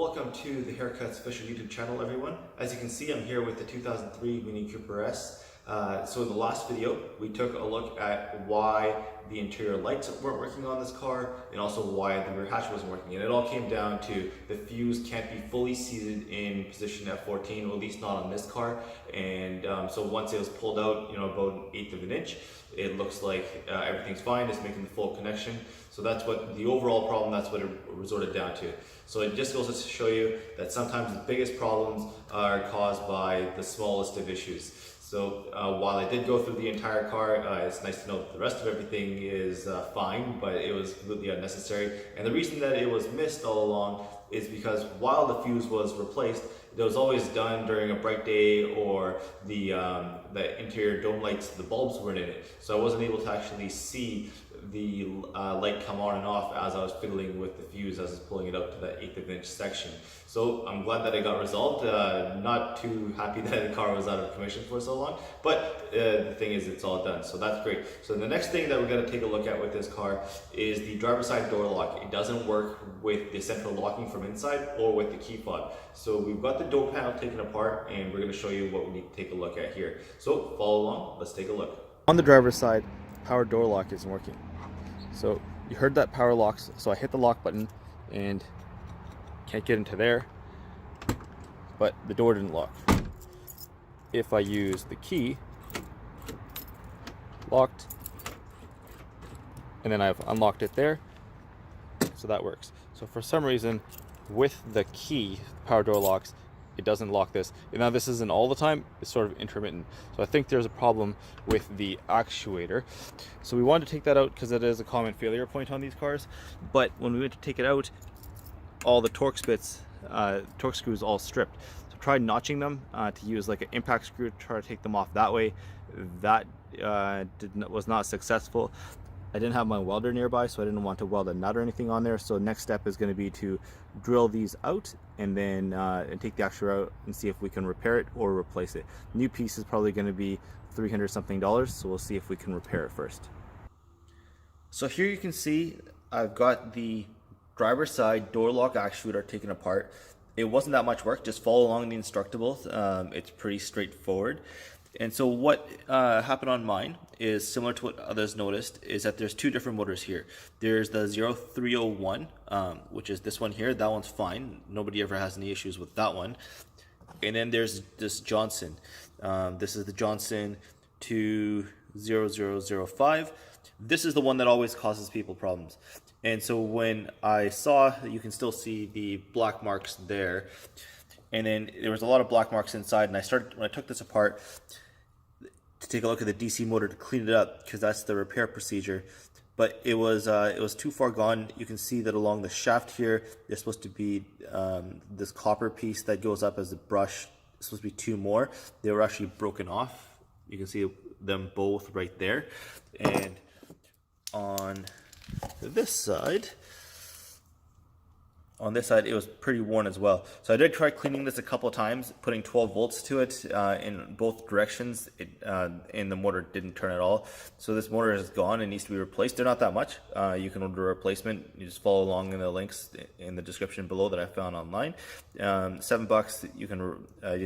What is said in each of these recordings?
welcome to the Herr official YouTube channel, everyone. As you can see, I'm here with the 2003 Mini Cooper S. So in the last video, we took a look at why the interior lights weren't working on this car and also why the rear hatch wasn't working. And it all came down to the fuse can't be fully seated in position F14, or at least not on this car. And so once it was pulled out, about 1/8 of an inch, it looks like everything's fine. It's making the full connection. So that's what the overall problem, that's what it resorted down to. So it just goes to show you that sometimes the biggest problems are caused by the smallest of issues. So while I did go through the entire car, it's nice to know that the rest of everything is fine, but it was completely unnecessary. And the reason that it was missed all along is because while the fuse was replaced, it was always done during a bright day, or the interior dome lights, the bulbs weren't in it. So I wasn't able to actually see the light come on and off as I was fiddling with the fuse as I was pulling it out to that 1/8 of an inch section. So I'm glad that it got resolved. Not too happy that the car was out of commission for so long, but the thing is, it's all done, so that's great. So the next thing that we're going to take a look at with this car is the driver's side door lock. It doesn't work with the central locking from inside or with the key fob. So we've got the door panel taken apart, and we're going to show you what we need to take a look at here. So follow along, let's take a look. On the driver's side, power door lock isn't working. So you heard that power locks, so I hit the lock button and can't get into there, but the door didn't lock. If I use the key, locked, and then I've unlocked it there, so that works. So for some reason, with the key, power door locks, it doesn't lock this. And now this isn't all the time, it's sort of intermittent. So I think there's a problem with the actuator. So we wanted to take that out because it is a common failure point on these cars. But when we went to take it out, all the torque screws all stripped. So tried notching them to use like an impact screw to try to take them off that way. That was not successful. I didn't have my welder nearby, so I didn't want to weld a nut or anything on there. So next step is going to be to drill these out and then take the actuator out and see if we can repair it or replace it. New piece is probably going to be $300 something, so we'll see if we can repair it first. So here you can see I've got the driver's side door lock actuator taken apart. It wasn't that much work, just follow along the instructables. It's pretty straightforward. And so what happened on mine is similar to what others noticed, is that there's two different motors here. There's the 0301, which is this one here. That one's fine. Nobody ever has any issues with that one. And then there's this Johnson. This is the Johnson 20005. This is the one that always causes people problems. And so when I saw, you can still see the black marks there. And then there was a lot of black marks inside, and when I took this apart to take a look at the DC motor to clean it up, because that's the repair procedure. But it was too far gone. You can see that along the shaft here, there's supposed to be this copper piece that goes up as a brush. It's supposed to be two more. They were actually broken off. You can see them both right there. And on this side, it was pretty worn as well. So I did try cleaning this a couple of times, putting 12 volts to it in both directions, and the motor didn't turn at all. So this motor is gone and needs to be replaced. They're not that much. You can order a replacement. You just follow along in the links in the description below that I found online. $7. You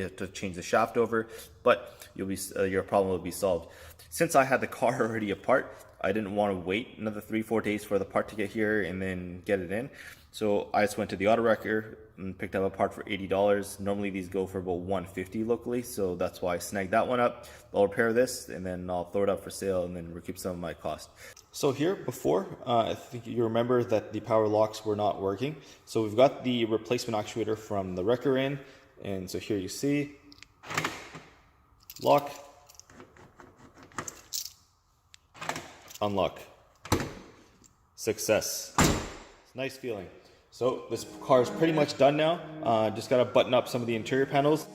have to change the shaft over, but your problem will be solved. Since I had the car already apart, I didn't want to wait another 3-4 days for the part to get here and then get it in. So I just went to the auto wrecker and picked up a part for $80. Normally these go for about $150 locally, so that's why I snagged that one up. I'll repair this and then I'll throw it up for sale and then recoup some of my cost. So here before, I think you remember that the power locks were not working. So we've got the replacement actuator from the wrecker in, and so here you see, lock, unlock, success. Nice feeling. So this car is pretty much done now. Just got to button up some of the interior panels.